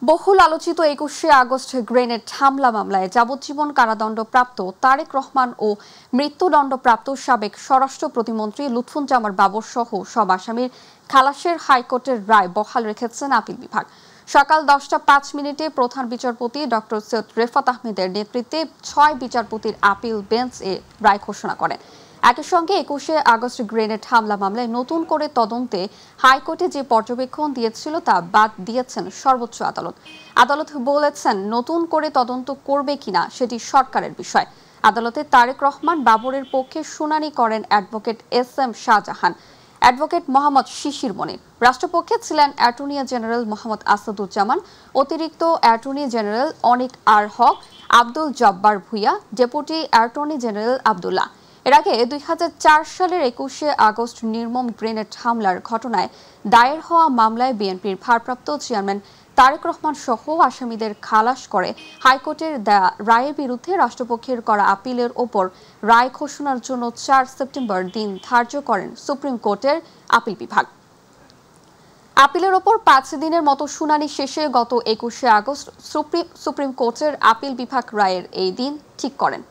বহুল আলোচিত ২১শে আগস্ট গ্রেনেড হামলা মামলায় যাবজ্জীবন কারাদণ্ডপ্রাপ্ত তারেক রহমান ও মৃত্যুদণ্ডপ্রাপ্ত সাবেক স্বরাষ্ট্র প্রতিমন্ত্রী লুৎফুজ্জামান বাবর সহ সব আসামির খালাসের হাইকোর্টের রায় বহাল রেখেছেন আপিল বিভাগ। সকাল 10টা 5 মিনিটে প্রধান বিচারপতি ডক্টর সৈয়দ রেফাত আহমেদের নেতৃত্বে ৬ বিচারপতির আপিল বেঞ্চ এ রায় ঘোষণা করেন। একই সঙ্গে ২১শে আগস্ট গ্রেনেড হামলা মামলায় নতুন করে তদন্তে হাইকোর্টে যে পর্যবেক্ষণ দিয়েছিল তা বাদ দিয়েছেন সর্বোচ্চ আদালত। আদালত বলেছেন, নতুন করে তদন্ত করবে কিনা সেটি সরকারের বিষয়। আদালতে তারেক রহমান বাবরের পক্ষে শুনানি করেন advocate S M. Shahjahan, advocate Mohammad Shishir Monir. রাষ্ট্রপক্ষে ছিলেন অ্যাটর্নি জেনারেল মোহাম্মদ আসাদুজ্জামান, অতিরিক্ত attorney general Anik R Haque, Abdul Jabbar Bhuiyan, deputy attorney general Abdullah. এর আগে ২০০৪ সালের ২১শে আগস্ট নির্মম গ্রেনেড হামলার ঘটনায় দায়ের হওয়া মামলায় বিএনপির ভারপ্রাপ্ত চেয়ারম্যান তারেক রহমান সহ আসামিদের খালাস করে হাইকোর্টের দেয়া রায়ের বিরুদ্ধে রাষ্ট্রপক্ষের করা আপিলের ওপর রায় ঘোষণার জন্য ৪ সেপ্টেম্বর দিন ধার্য করেন সুপ্রিম কোর্টের আপিল বিভাগ। আপিলের ওপর ৫ দিনের মতো শুনানি শেষে গত ২১শে আগস্ট সুপ্রিম কোর্টের আপিল বিভাগ রায়ের এই দিন ঠিক করেন।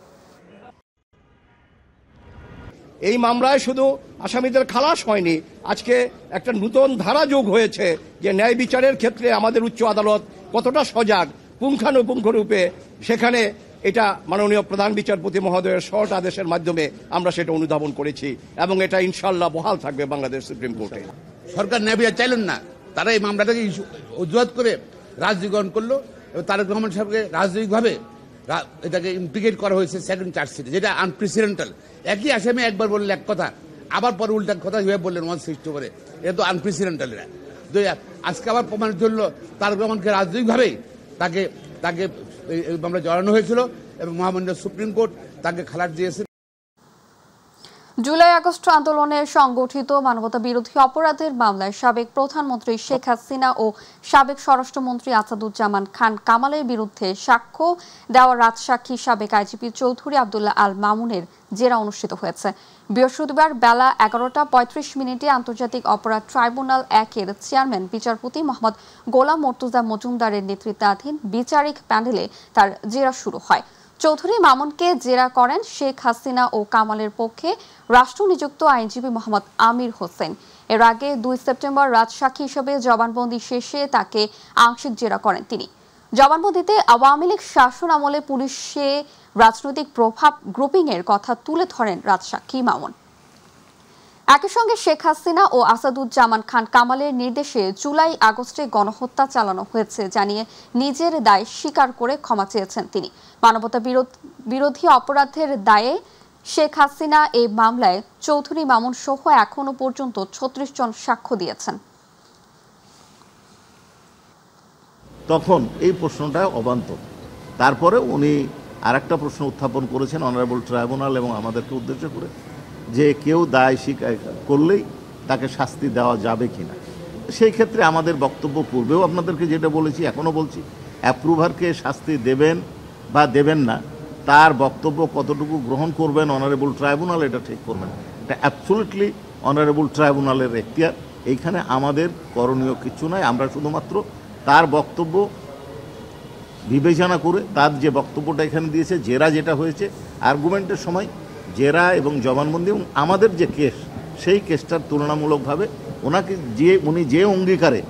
এই মামলায় শুধু আসামিদের খালাস হয়নি, আজকে একটা নতুন ধারা যোগ হয়েছে যে ন্যায় বিচারের ক্ষেত্রে আমাদের উচ্চ আদালত কতটা সজাগ, পুঙ্খানুপুঙ্খরূপে সেখানে এটা মাননীয় প্রধান বিচারপতি মহোদয়ের শর্ট আদেশের মাধ্যমে আমরা সেটা অনুধাবন করেছি এবং এটা ইনশাল্লাহ বহাল থাকবে বাংলাদেশ সুপ্রিম কোর্টে। সরকার ন্যায় বিচার চাইলেন না, তারা এই মামলাটাকে অজুহাত করে রাজনীতিকরণ করলো এবং তারেক রহমান সাহেবকে রাজনৈতিকভাবে এটাকে ইমপ্লিকেট করা হয়েছে সেকেন্ড চার্জশিটে, যেটা আনপ্রেসিডেন্টাল। একই আসামি একবার বললেন এক কথা, আবার পরে উল্টা কথা হিসেবে বললেন 160 করে, এটা তো আনপ্রেসিডেন্টাল। এরা আজকে আবার প্রমাণিত হলো তারেক রহমানকে রাজনৈতিকভাবে তাকে মামলা জড়ানো হয়েছিল এবং মহামান্য সুপ্রিম কোর্ট তাকে খালাস দিয়েছে। জুলাই আগস্ট আন্দোলনে সংগঠিত মানবতা বিরোধী অপরাধের মামলায় সাবেক প্রধানমন্ত্রী শেখ হাসিনা ও সাবেক স্বরাষ্ট্রমন্ত্রী আসাদুজ্জামান খান কামালের বিরুদ্ধে সাক্ষ্য দেওয়া রাজসাক্ষী সাবেক আইজিপি চৌধুরী আব্দুল্লাহ আল মামুনের জেরা অনুষ্ঠিত হয়েছে। বৃহস্পতিবার বেলা 11টা 35 মিনিটে আন্তর্জাতিক অপরাধ ট্রাইব্যুনাল ১-এর চেয়ারম্যান বিচারপতি মোহাম্মদ গোলাম মর্তুজা মজুমদারের নেতৃত্বাধীন বিচারিক প্যানেলে তার জেরা শুরু হয়। চৌধুরী মামুনকে জেরা করেন শেখ হাসিনা ও কামালের পক্ষে রাষ্ট্রনিযুক্ত আইনজীবী মোহাম্মদ আমির হোসেন। এর আগে ২ সেপ্টেম্বর রাজসাক্ষী হিসেবে জবানবন্দি শেষে তাকে আংশিক জেরা করেন তিনি। জবানবন্দিতে আওয়ামী লীগ শাসন আমলে পুলিশে রাজনৈতিক প্রভাব গ্রুপিংয়ের কথা তুলে ধরেন রাজসাক্ষী মামুন। একই সঙ্গে শেখ হাসিনা ও আসাদুজ্জামান খান কামালের নির্দেশে জুলাই আগস্টে গণহত্যা চালানো হয়েছে জানিয়ে নিজের দায় স্বীকার করে ক্ষমা চেয়েছেন তিনি। মানবতা বিরোধী অপরাধের দায়ে শেখ হাসিনা এই মামলায় চৌধুরী মামুন সহ এখনো পর্যন্ত ৩৬ জন সাক্ষ্য দিয়েছেন। তখন এই প্রশ্নটা অবান্তর। তারপরে উনি আরেকটা প্রশ্ন উত্থাপন করেছেন অনারেবল ট্রাইব্যুনাল এবং আমাদেরকে উদ্দেশ্য করে, যে কেউ দায় স্বীকার করলেই তাকে শাস্তি দেওয়া যাবে কিনা। সেই ক্ষেত্রে আমাদের বক্তব্য পূর্বেও আপনাদেরকে যেটা বলেছি এখনও বলছি, অ্যাপ্রুভারকে শাস্তি দেবেন বা দেবেন না তার বক্তব্য কতটুকু গ্রহণ করবেন অনারেবল ট্রাইব্যুনাল এটা ঠিক করবেন। এটা অ্যাবসলিউটলি অনারেবল ট্রাইব্যুনালের এখতিয়ার। এইখানে আমাদের করণীয় কিছু নয়, আমরা শুধুমাত্র তার বক্তব্য বিবেচনা করে তার যে বক্তব্যটা এখানে দিয়েছে, জেরা যেটা হয়েছে আর্গুমেন্টের সময় জেরা এবং জবানবন্দি এবং আমাদের যে কেস সেই কেসটার তুলনামূলকভাবে উনি যে অঙ্গীকারে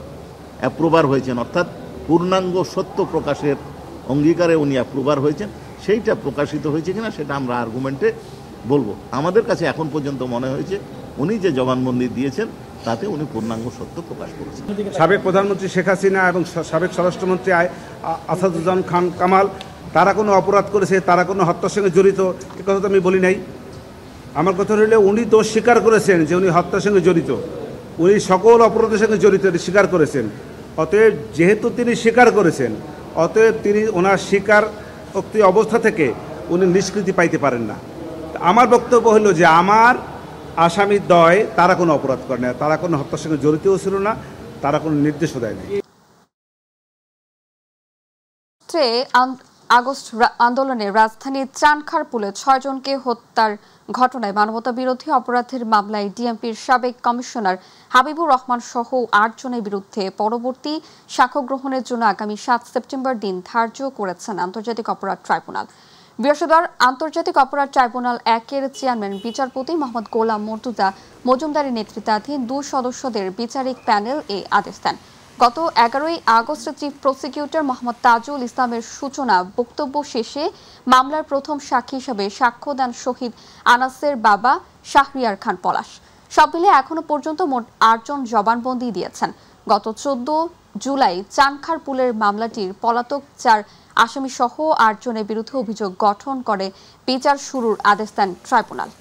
অ্যাপ্রুভার হয়েছেন, অর্থাৎ পূর্ণাঙ্গ সত্য প্রকাশের অঙ্গীকারে উনি অ্যাপ্রুভার হয়েছেন, সেইটা প্রকাশিত হয়েছে কিনা সেটা আমরা আর্গুমেন্টে বলবো। আমাদের কাছে এখন পর্যন্ত মনে হয়েছে উনি যে জবানবন্দি দিয়েছেন তাতে উনি পূর্ণাঙ্গ সত্য প্রকাশ করেছেন। সাবেক প্রধানমন্ত্রী শেখ হাসিনা এবং সাবেক স্বরাষ্ট্রমন্ত্রী আসাদুজ্জামান খান কামাল তারা কোনো অপরাধ করেছে, তারা কোনো হত্যার সঙ্গে জড়িত, এ কথা তো আমি বলি নাই। আমার কথা হলে উনি তো স্বীকার করেছেন যে উনি হত্যার সঙ্গে জড়িত, উনি সকল অপরাধের সঙ্গে জড়িত স্বীকার করেছেন। অতএব যেহেতু তিনি স্বীকার করেছেন, অতএব তিনি ওনার স্বীকার অবস্থা থেকে উনি নিষ্কৃতি পাইতে পারেন না। আমার বক্তব্য হলো যে আমার আসামির দয় তারা কোনো অপরাধ করে না, তারা কোনো হত্যার সঙ্গে জড়িতও ছিল না, তারা কোনো নির্দেশও দেয় না। আগস্ট আন্দোলনে রাজধানীর চানখারপুলে ৬ জনকে হত্যার ঘটনায় মানবতা বিরোধী অপরাধের মামলায় ডিএমপির সাবেক কমিশনার হাবিবুর রহমান সহ ৮ জনের বিরুদ্ধে পরবর্তী সাক্ষ্য গ্রহণের জন্য আগামী ৭ সেপ্টেম্বর দিন ধার্য করেছেন আন্তর্জাতিক অপরাধ ট্রাইব্যুনাল। বৃহস্পতিবার আন্তর্জাতিক অপরাধ ট্রাইব্যুনাল ১-এর চেয়ারম্যান বিচারপতি মোহাম্মদ গোলাম মর্তুজা মজুমদারের নেতৃত্বাধীন ২ সদস্যদের বিচারিক প্যানেল এই আদেশ দেন। গত ১১ই August chief prosecutor Mohammad Tajul ইসলামের সূচনা বক্তব্য শেষে মামলার প্রথম সাক্ষী হিসেবে সাক্ষ্য দেন শহীদ আনাসের বাবা শাহরিয়ার খান পলাশ। সব মিলে এখনো পর্যন্ত মোট ৮ জন জবানবন্দি দিয়েছেন। গত ১৪ জুলাই চানখারপুলের মামলাটির পলাতক ৪ আসামি সহ ৮ জনের বিরুদ্ধে অভিযোগ গঠন করে বিচার শুরুর আদেশ দেন ট্রাইব্যুনাল।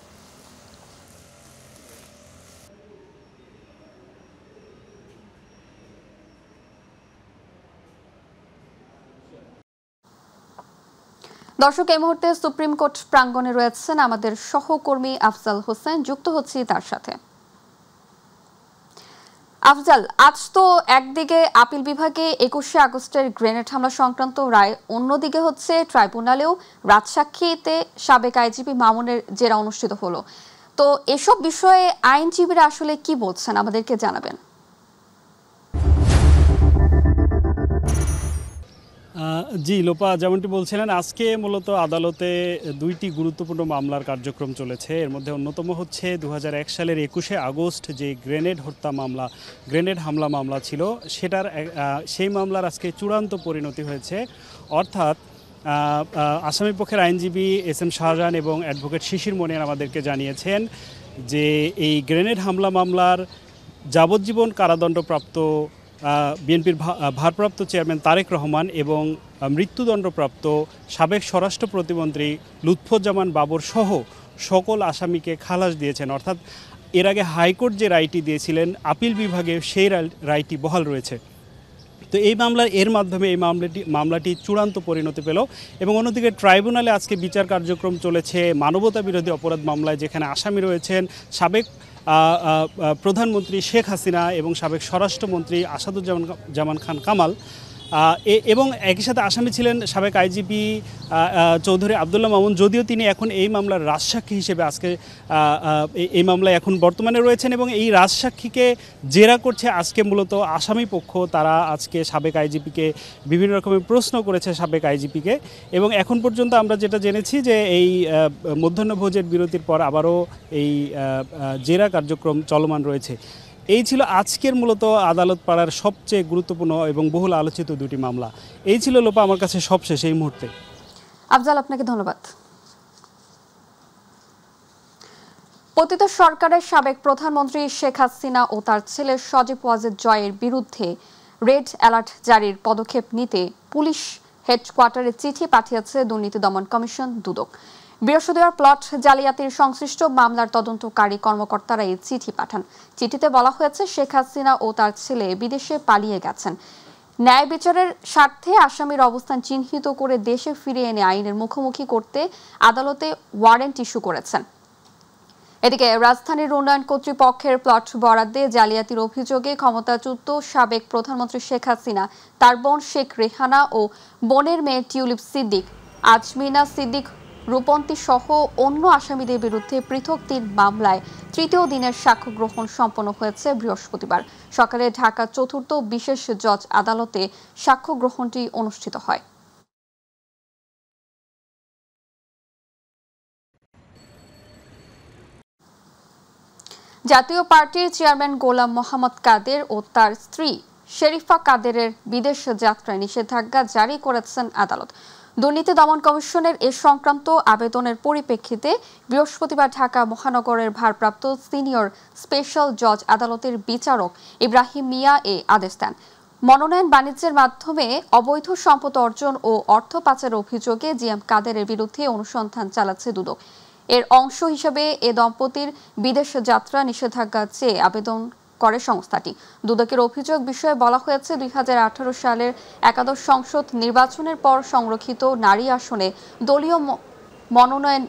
দর্শক, এই মুহূর্তে সুপ্রিম কোর্ট প্রাঙ্গণে রয়েছেন আমাদের সহকর্মী আফজাল হোসেন, যুক্ত হচ্ছি তার সাথে। আফজাল, আজ তো একদিকে আপিল বিভাগে ২১শে আগস্টের গ্রেনেড হামলা সংক্রান্ত রায়, অন্যদিকে হচ্ছে ট্রাইব্যুনালেও রাজসাক্ষীতে সাবেক আইজিপি মামুনের জেরা অনুষ্ঠিত হলো। তো এসব বিষয়ে আইনজীবীরা আসলে কি বলছেন আমাদেরকে জানাবেন। জি লোপা, যেমনটি বলছিলেন, আজকে মূলত আদালতে ২টি গুরুত্বপূর্ণ মামলার কার্যক্রম চলেছে। এর মধ্যে অন্যতম হচ্ছে ২০০১ সালের ২১শে আগস্ট যে গ্রেনেড হামলা মামলা ছিল, সেই মামলার আজকে চূড়ান্ত পরিণতি হয়েছে। অর্থাৎ আসামি পক্ষের আইনজীবী এস.এম. শাহজাহান এবং অ্যাডভোকেট শিশির মনির আমাদেরকে জানিয়েছেন যে এই গ্রেনেড হামলা মামলার যাবজ্জীবন কারাদণ্ডপ্রাপ্ত বিএনপির ভারপ্রাপ্ত চেয়ারম্যান তারেক রহমান এবং মৃত্যুদণ্ডপ্রাপ্ত সাবেক স্বরাষ্ট্র প্রতিমন্ত্রী লুৎফুজ্জামান বাবর সহ সকল আসামিকে খালাস দিয়েছেন। অর্থাৎ এর আগে হাইকোর্ট যে রায়টি দিয়েছিলেন আপিল বিভাগে, সেই রায়টি বহাল রয়েছে। তো এই মাধ্যমে এই মামলাটি চূড়ান্ত পরিণতি পেল। এবং অন্যদিকে ট্রাইব্যুনালে আজকে বিচার কার্যক্রম চলেছে মানবতা বিরোধী অপরাধ মামলায়, যেখানে আসামি রয়েছেন সাবেক প্রধানমন্ত্রী শেখ হাসিনা এবং সাবেক স্বরাষ্ট্রমন্ত্রী আসাদুজ্জামান খান কামাল, এবং একই সাথে আসামি ছিলেন সাবেক আইজিপি চৌধুরী আবদুল্লাহ মামুন, যদিও তিনি এখন এই মামলার রাজসাক্ষী হিসেবে আজকে এই মামলায় এখন বর্তমানে রয়েছেন। এবং এই রাজসাক্ষীকে জেরা করছে আজকে মূলত আসামি পক্ষ। তারা আজকে সাবেক আইজিপিকে বিভিন্ন রকমের প্রশ্ন করেছে এবং এখন পর্যন্ত আমরা যেটা জেনেছি যে এই মধ্যাহ্নভোজের বিরতির পর আবারও এই জেরা কার্যক্রম চলমান রয়েছে। এই ছিল আজকের মূলত আদালত পাড়ার সবচেয়ে গুরুত্বপূর্ণ এবং বহুল আলোচিত ২টি মামলা। এই ছিল লোপা আমার কাছে সবশেষ এই মুহূর্তে। আফজাল, আপনাকে ধন্যবাদ। পতিত সরকারের সাবেক প্রধানমন্ত্রী শেখ হাসিনা ও তার ছেলে সজীব ওয়াজেদ জয়ের বিরুদ্ধে রেড অ্যালার্ট জারির পদক্ষেপ নিতে পুলিশ হেডকোয়ার্টারে চিঠি পাঠিয়েছে দুর্নীতি দমন কমিশন দুদক। বৃহস্পতিবার প্লট জালিয়াতির সংশ্লিষ্ট মামলার তদন্তকারী কর্মকর্তারা এই চিঠি পাঠান। চিঠিতে বলা হয়েছে শেখ হাসিনা ও তার ছেলে বিদেশে পালিয়ে গেছেন। ন্যায় বিচারের স্বার্থে আসামির অবস্থান চিহ্নিত করে দেশে ফিরিয়ে এনে আইনের মুখোমুখি করতে আদালতে ওয়ারেন্ট ইস্যু করেছেন। এদিকে রাজধানীর উন্নয়ন কর্তৃপক্ষের প্লট বরাদ্দে জালিয়াতির অভিযোগে ক্ষমতাচ্যুত সাবেক প্রধানমন্ত্রী শেখ হাসিনা, তার বোন শেখ রেহানা ও বোনের মেয়ে টিউলিপ সিদ্দিক, আজমিনা সিদ্দিক, রূপন্তী সহ অন্য আসামিদের বিরুদ্ধে পৃথক ৩ মামলায় তৃতীয় দিনের সাক্ষ্য গ্রহণ সম্পন্ন হয়েছে বৃহস্পতিবার সকালে ঢাকা ৪র্থ বিশেষ জজ আদালতে সাক্ষ্য গ্রহণটি অনুষ্ঠিত হয়। জাতীয় পার্টির চেয়ারম্যান গোলাম মোহাম্মদ কাদের ও তার স্ত্রী শেরিফা কাদেরের বিদেশ যাত্রায় নিষেধাজ্ঞা জারি করেছেন আদালত। দুর্নীতি দমন কমিশনের এ সংক্রান্ত আবেদনের পরিপ্রেক্ষিতে বৃহস্পতিবার ঢাকা মহানগরের ভারপ্রাপ্ত সিনিয়র স্পেশাল জজ আদালতের বিচারক ইব্রাহিম মিয়া এ আদেশ দেন। মনোনয়ন বাণিজ্যের মাধ্যমে অবৈধ সম্পদ অর্জন ও অর্থ পাচারের অভিযোগে জিএম কাদেরের বিরুদ্ধে অনুসন্ধান চালাচ্ছে দুদক। এর অংশ হিসেবে এ দম্পতির বিদেশ যাত্রা নিষেধাজ্ঞা চেয়ে আবেদন করে সংস্থাটি। দুদকের অভিযোগ বিষয়ে বলা হয়েছে, ২০১৮ সালের একাদশ সংসদ নির্বাচনের পর সংরক্ষিত নারী আসনে দলীয় মনোনয়ন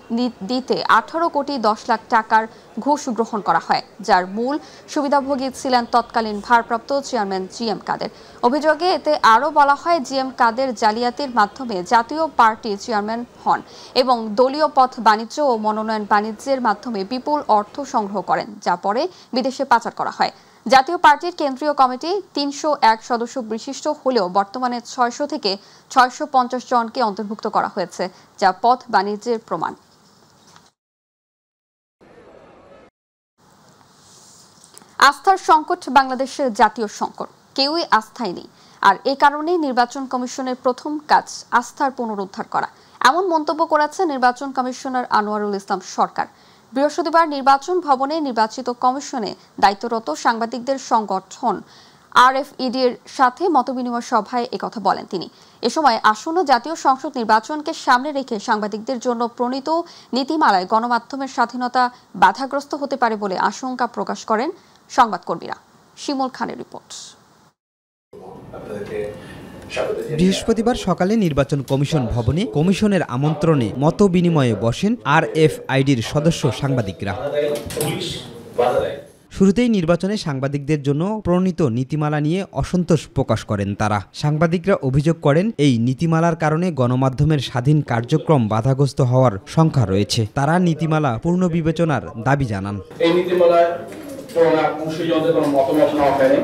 দিতে 18 কোটি 10 লাখ টাকার ঘুষ গ্রহণ করা হয়, যার মূল সুবিধাভোগী ছিলেন তৎকালীন ভারপ্রাপ্ত চেয়ারম্যান GM কাদের। অভিযোগে এতে আরও বলা হয়, GM কাদের জালিয়াতির মাধ্যমে জাতীয় পার্টির চেয়ারম্যান হন এবং দলীয় পথ বাণিজ্য ও মনোনয়ন বাণিজ্যের মাধ্যমে বিপুল অর্থ সংগ্রহ করেন, যা পরে বিদেশে পাচার করা হয়। জাতীয় পার্টির কেন্দ্রীয় কমিটি 301 সদস্য বিশিষ্ট হলেও বর্তমানে 600 থেকে 650 জনকে অন্তর্ভুক্ত করা হয়েছে, যা পথ বাণিজ্যের প্রমাণ। আস্থার সংকট বাংলাদেশের জাতীয় সংকট, কেউই আস্থায় নেই, আর এ কারণেই নির্বাচন কমিশনের প্রথম কাজ আস্থার পুনরুদ্ধার করা, এমন মন্তব্য করেছে নির্বাচন কমিশনার আনোয়ারুল ইসলাম সরকার। বৃহস্পতিবার নির্বাচন ভবনে নির্বাচিত কমিশনে দায়িত্বরত সাংবাদিকদের সংগঠন RFED-র সাথে মতবিনিময় সভায় একথা বলেন তিনি। এ সময় আসন্ন জাতীয় সংসদ নির্বাচনকে সামনে রেখে সাংবাদিকদের জন্য প্রণীত নীতিমালায় গণমাধ্যমের স্বাধীনতা বাধাগ্রস্ত হতে পারে বলে আশঙ্কা প্রকাশ করেন সংবাদকর্মীরা। শিমুল খানের রিপোর্ট। বৃহস্পতিবার সকালে নির্বাচন কমিশন ভবনে কমিশনের আমন্ত্রণে মত বিনিময়ে বসেন RFID-র সদস্য সাংবাদিকরা। শুরুতেই নির্বাচনে সাংবাদিকদের জন্য প্রণীত নীতিমালা নিয়ে অসন্তোষ প্রকাশ করেন তারা। সাংবাদিকরা অভিযোগ করেন, এই নীতিমালার কারণে গণমাধ্যমের স্বাধীন কার্যক্রম বাধাগ্রস্ত হওয়ার শঙ্কা রয়েছে। তারা নীতিমালা পুনর্বিবেচনার দাবি জানান। এই নীতিমালায় কোনো মতামত নেওয়া হয়নি।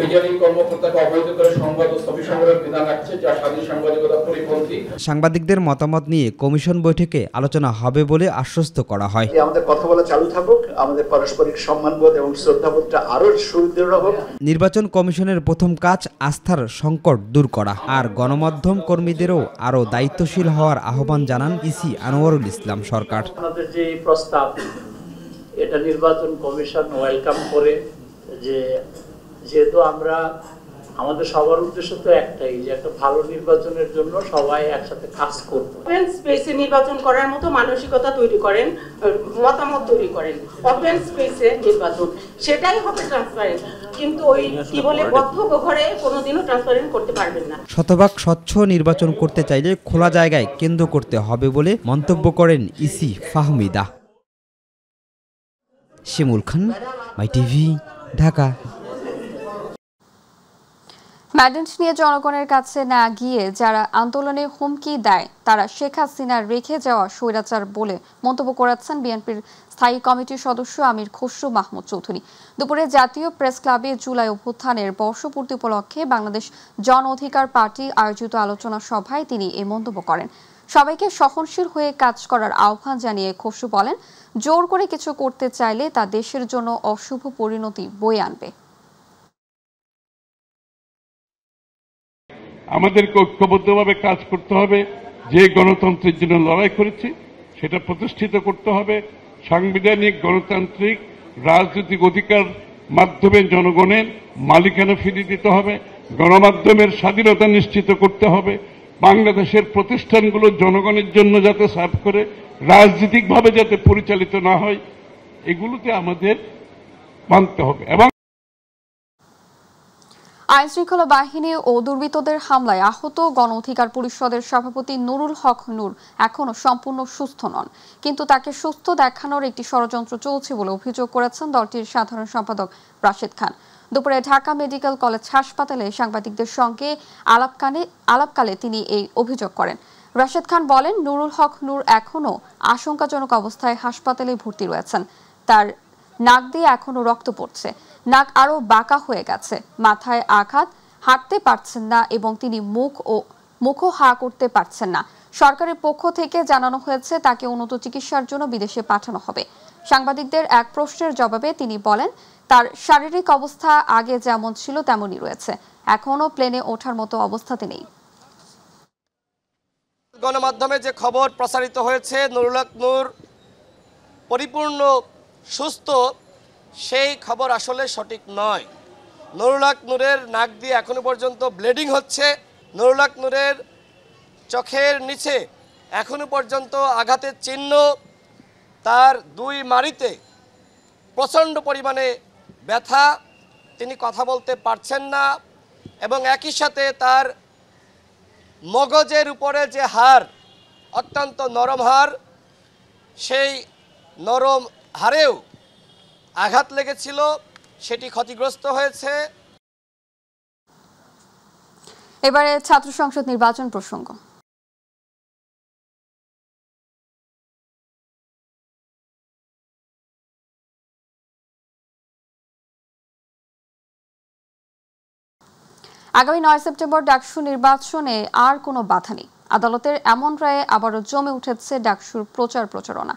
বিচারিক কর্মকর্তাকে অবহিত করে সংবাদ ও ছবি সংগ্রহের বিধান রাখছে, যা স্বাধীন সাংবাদিকতা পরিপন্থী। সাংবাদিকদের মতামত নিয়ে কমিশন বৈঠকে আলোচনা হবে বলে আশ্বস্ত করা হয়। আমাদের কথা বলা চালু থাকুক, আমাদের পারস্পরিক সম্মানবোধ এবং শ্রদ্ধাবোধটা আরো সুদৃঢ় হোক। নির্বাচন কমিশনের প্রথম কাজ আস্থার সংকট দূর করা, আর গণমাধ্যম কর্মীদেরও আরো দায়িত্বশীল হওয়ার আহ্বান জানান ইসি আনোয়ারুল ইসলাম সরকার। আমাদের যে প্রস্তাব, এটা নির্বাচন কমিশন ওয়েলকাম করে, যেহেতু আমাদের সবার উদ্দেশ্য তো একটাই, যে একটা ভালো নির্বাচনের জন্য সবাই একসাথে কাজ করব। ওপেন স্পেসে নির্বাচন করার মতো মানসিকতা তৈরি করেন, মতামত তৈরি করেন। ওপেন স্পেসে নির্বাচন, সেটাই হবে ট্রান্সপারেন্ট, কিন্তু ওই কি বলে বদ্ধ ঘরে কোনোদিনও ট্রান্সপারেন্ট করতে পারবেন না। শতভাগ স্বচ্ছ নির্বাচন করতে চাইলে খোলা জায়গায় কেন্দ্র করতে হবে বলে মন্তব্য করেন ইসি ফাহমিদা। শিমুল খান, মাই টিভি, ঢাকা। ম্যান্ডেট নিয়ে জনগণের কাছে না গিয়ে যারা আন্দোলনে হুমকি দেয় তারা শেখ হাসিনার রেখে যাওয়া স্বৈরাচার বলে মন্তব্য করেছেন বিএনপির স্থায়ী কমিটির সদস্য আমির খসরু মাহমুদ চৌধুরী। দুপুরে জাতীয় প্রেস ক্লাবে জুলাই অভ্যুত্থানের বর্ষপূর্তি উপলক্ষে বাংলাদেশ জন অধিকার পার্টি আয়োজিত আলোচনা সভায় তিনি এই মন্তব্য করেন। সবাইকে সহনশীল হয়ে কাজ করার আহ্বান জানিয়ে খসরু বলেন, জোর করে কিছু করতে চাইলে তা দেশের জন্য অশুভ পরিণতি বয়ে আনবে। আমাদেরকে ঐক্যবদ্ধভাবে কাজ করতে হবে। যে গণতন্ত্রের জন্য লড়াই করেছি সেটা প্রতিষ্ঠিত করতে হবে। সাংবিধানিক গণতান্ত্রিক রাজনৈতিক অধিকার মাধ্যমে জনগণের মালিকানা ফিরিয়ে দিতে হবে। গণমাধ্যমের স্বাধীনতা নিশ্চিত করতে হবে। বাংলাদেশের প্রতিষ্ঠানগুলো জনগণের জন্য যাতে সার্ভ করে, রাজনৈতিকভাবে যাতে পরিচালিত না হয়, এগুলোতে আমাদের মানতে হবে। এবং আইনশৃঙ্খলা বাহিনী ও দুর্বৃত্তদের হামলায় আহত গণ অধিকার পরিষদের সভাপতি নুরুল হক নূর এখনও সম্পূর্ণ সুস্থ নন, কিন্তু তাকে সুস্থ দেখানোর একটি ষড়যন্ত্র চলছে বলে অভিযোগ করেছেন দলটির সাধারণ সম্পাদক রাশেদ খান। দুপুরে ঢাকা মেডিকেল কলেজ হাসপাতালে সাংবাদিকদের সঙ্গে আলাপকালে তিনি এই অভিযোগ করেন। রাশেদ খান বলেন, নুরুল হক নূর এখনও আশঙ্কাজনক অবস্থায় হাসপাতালে ভর্তি রয়েছেন। তার নাক দিয়ে এখনো রক্ত পড়ছে, নাক আরো বাঁকা হয়ে গেছে, মাথায় আঘাত, হাঁটতে পারছেন না এবং তিনি মুখও হা করতে পারছেন না। সরকারের পক্ষ থেকে জানানো হয়েছে তাকে উন্নত চিকিৎসার জন্য বিদেশে পাঠানো হবে। সাংবাদিকদের এক প্রশ্নের জবাবে তিনি বলেন, তার শারীরিক অবস্থা আগে যেমন ছিল তেমনই রয়েছে, এখনো প্লেনে ওঠার মতো অবস্থাতে নেই। গণমাধ্যমে যে খবর প্রচারিত হয়েছে নুরুল হক নূর পরিপূর্ণ সুস্থ, সেই খবর আসলে সঠিক নয়। নুরুল হক নূরের নাক দিয়ে এখনো পর্যন্ত ব্লিডিং হচ্ছে। নুরুল হক নূরের চোখের নিচে এখনো পর্যন্ত আঘাতের চিহ্ন, তার দুই মাড়িতে প্রচণ্ড পরিমাণে ব্যথা, তিনি কথা বলতে পারছেন না এবং একই সাথে তার মগজের উপরে যে হাড় অত্যন্ত নরম হাড়, সেই নরম হাড়েও আঘাত লেগেছিল, সেটি ক্ষতিগ্রস্ত হয়েছে। এবারে ছাত্র সংসদ নির্বাচন প্রসঙ্গ। আগামী 9 সেপ্টেম্বর ডাকসু নির্বাচনে আর কোনো বাধা নেই। আদালতের এমন রায়ে আবারও জমে উঠেছে ডাকসুর প্রচারণা।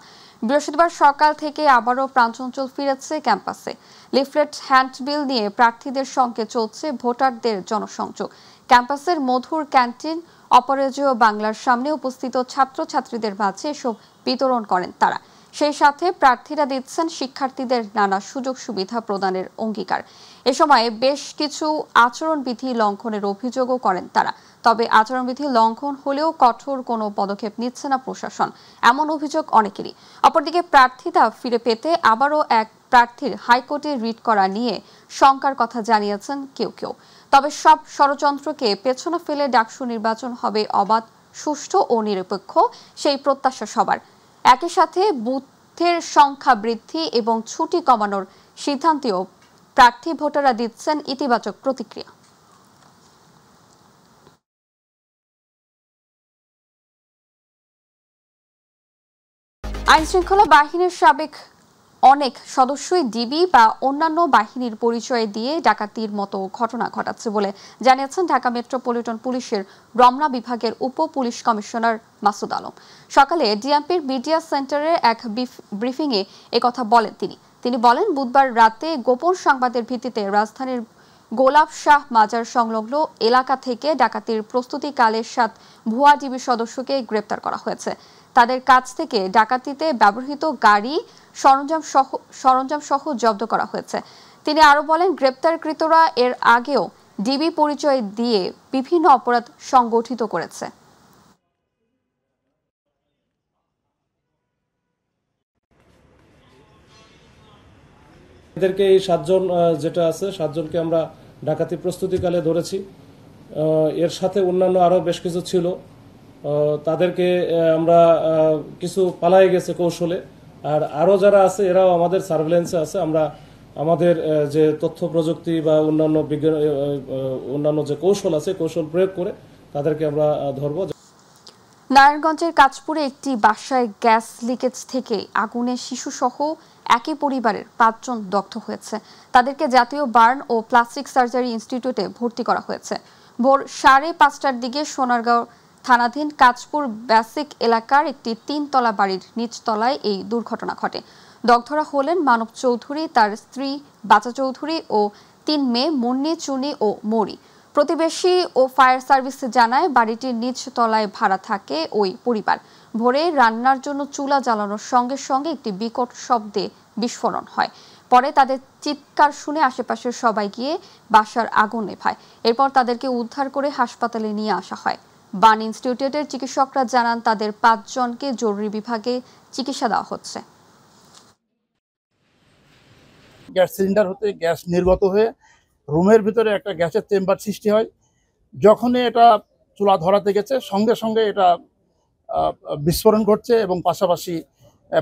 বৃহস্পতিবার সকাল থেকে আবারও প্রাণচঞ্চল ফিরেছে ক্যাম্পাসে। লিফলেট, হ্যান্ডবিল নিয়ে প্রার্থীদের সঙ্গে চলছে ভোটারদের জনসংযোগ। ক্যাম্পাসের মধুর ক্যান্টিন, অপরাজেয় বাংলার সামনে উপস্থিত ছাত্রছাত্রীদের মাঝে এসব বিতরণ করেন তারা। সেই সাথে প্রার্থীরা দিচ্ছেন শিক্ষার্থীদের নানা সুযোগ সুবিধা প্রদানের অঙ্গীকার। এ সময় বেশ কিছু আচরণবিধি লঙ্ঘনের অভিযোগও করেন তারা। তবে আচরণবিধি লঙ্ঘন হলেও কঠোর কোনো পদক্ষেপ নিচ্ছে না প্রশাসন, এমন অভিযোগ অনেকেরই। অপরদিকে প্রার্থীতা ফিরে পেতে আবারও এক প্রার্থীর হাইকোর্টে রিট করা নিয়ে শঙ্কার কথা জানিয়েছেন কেউ কেউ। তবে সব ষড়যন্ত্রকে পেছনে ফেলে ডাকসু নির্বাচন হবে অবাধ, সুষ্ঠু ও নিরপেক্ষ, সেই প্রত্যাশা সবার। একই সাথে বুথের সংখ্যা বৃদ্ধি এবং ছুটি কমানোর সিদ্ধান্তেও প্রার্থী ভোটাররা দিচ্ছেন ইতিবাচক প্রতিক্রিয়া। আইনশৃঙ্খলা বাহিনীর সাবেক অনেক সদস্যই ডিবি বা অন্যান্য বাহিনীর পরিচয় দিয়ে ডাকাতির মতো ঘটনা ঘটাচ্ছে বলে জানিয়েছেন ঢাকা মেট্রোপলিটন পুলিশের রমনা বিভাগের উপ পুলিশ কমিশনার মাসুদ আলম। সকালে ডিএমপির মিডিয়া সেন্টারে এক ব্রিফিংয়ে একথা বলেন তিনি বলেন, বুধবার রাতে গোপন সংবাদের ভিত্তিতে রাজধানীর গোলাপ শাহ মাজার সংলগ্ন এলাকা থেকে ডাকাতির প্রস্তুতিকালে 7 ভুয়া ডিবি সদস্যকে গ্রেপ্তার করা হয়েছে। তাদের কাছ থেকে ডাকাতিতে ব্যবহৃত গাড়ি, সরঞ্জাম সহ জব্দ করা হয়েছে। তিনি আরো বলেন, গ্রেপ্তারকৃতরা এর আগেও ডিবি পরিচয় দিয়ে বিভিন্ন অপরাধ সংগঠিত করেছে। এদেরকে এই 7 জন যেটা আছে 7 জনকে আমরা ডাকাতি প্রস্তুতিকালে ধরেছি। এর সাথে অন্যান্য আরো বেশ কিছু ছিল, তাদেরকে আমরা কিছু পালায়ে গেছে কৌশলে, আর আরো যারা আছে এরাও আমাদের সার্ভেলেন্সে আছে। আমরা আমাদের যে তথ্য প্রযুক্তি বা অন্যান্য যে কৌশল আছে কৌশল প্রয়োগ করে তাদেরকে আমরা ধরবো। নারায়ণগঞ্জের কাঁচপুরে একটি বাসায় গ্যাস লিকেজ থেকে আগুনে শিশুসহ একই পরিবারের 5 জন দগ্ধ হয়েছে। তাদেরকে জাতীয় বার্ন ও প্লাস্টিক সার্জারি ইনস্টিটিউটে ভর্তি করা হয়েছে। ভোর 5:30টার দিকে সোনারগাঁও থানাধীন কাঁচপুর বেসিক এলাকার একটি 3তলা বাড়ির নিচতলায় এই দুর্ঘটনা ঘটে। দগ্ধরা হলেন মানব চৌধুরী, তার স্ত্রী বাচা চৌধুরী ও 3 মেয়ে মুন্নি, চুনি ও মরি। প্রতিবেশী ও ফায়ার সার্ভিস জানায়, বাড়িটির নিচ তলায় ভাড়া থাকে ওই পরিবার। ভোরে রান্নার জন্য চুলা জ্বালানোর সঙ্গে সঙ্গে একটি বিকট শব্দে বিস্ফোরণ হয়। পরে তাদের চিৎকার শুনে আশেপাশের সবাই গিয়ে বাসার আগুন নেভায়। এরপর তাদেরকে উদ্ধার করে হাসপাতালে নিয়ে আসা হয়। বার্ন ইনস্টিটিউটের চিকিৎসকরা জানান, তাদের 5 জনকে জরুরি বিভাগে চিকিৎসা দেওয়া হচ্ছে। গ্যাস সিলিন্ডার হতে গ্যাস নির্গত হয়ে রুমের ভিতরে একটা গ্যাসের চেম্বার সৃষ্টি হয়। যখনই এটা চুলা ধরাতে গেছে সঙ্গে সঙ্গে এটা বিস্ফোরণ ঘটছে এবং পাশাপাশি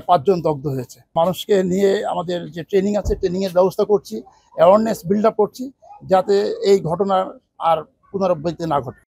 5 জন দগ্ধ হয়েছে। মানুষকে নিয়ে আমাদের যে ট্রেনিং আছে ট্রেনিংয়ের ব্যবস্থা করছি, অ্যাওয়ারনেস বিল্ড আপ করছি যাতে এই ঘটনার আর পুনরাবৃত্তি না ঘটে।